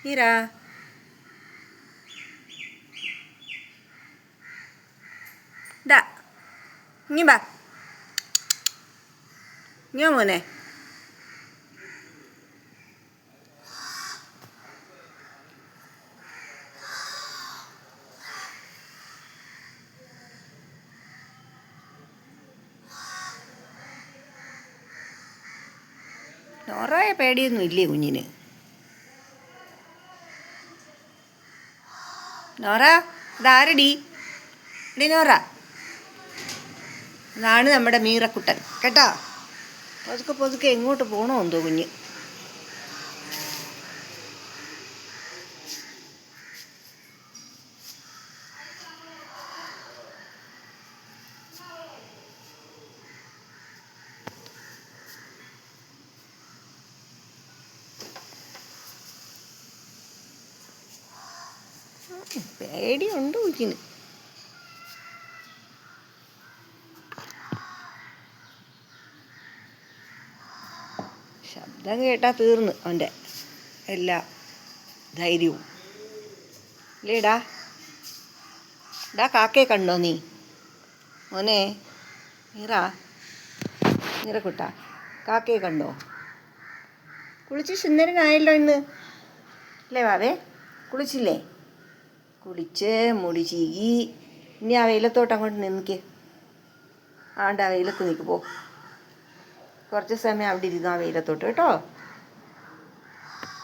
മീര ഡാ ഇങ്ങി ബാ ഇങ്ങോ മോനെ. നോറായ പേടിയൊന്നും ഇല്ലേ കുഞ്ഞിന്? നോറ, ഇതാരടി? എടി നോറ, ഇതാണ് നമ്മുടെ മീറക്കുട്ടൻ കേട്ടോ. പതുക്കെ പതുക്കെ എങ്ങോട്ട് പോകണോ എന്തോ കുഞ്ഞ്. പേടിയുണ്ട് കുഞ്ഞിന്. ശബ്ദം കേട്ടാൽ തീർന്ന് അവൻ്റെ എല്ലാ ധൈര്യവും. ഇല്ലേടാ, ഡാ കാക്കയെ കണ്ടോ നീ മോനെ? മീറക്കുട്ട, കാക്കയെ കണ്ടോ? കുളിച്ച് സുന്ദരനായല്ലോ ഇന്ന് അല്ലേ വാവേ? കുളിച്ചില്ലേ? കുളിച്ച് മുടി ചീകി. ഇനി ആ വെയിലത്തോട്ട് അങ്ങോട്ട് നിൽക്ക്. ആണ്ട് ആ വെയിലത്ത് നിൽക്ക് പോ. കുറച്ച് സമയം അവിടെ ഇരുന്നു ആ വെയിലത്തോട്ട് കേട്ടോ.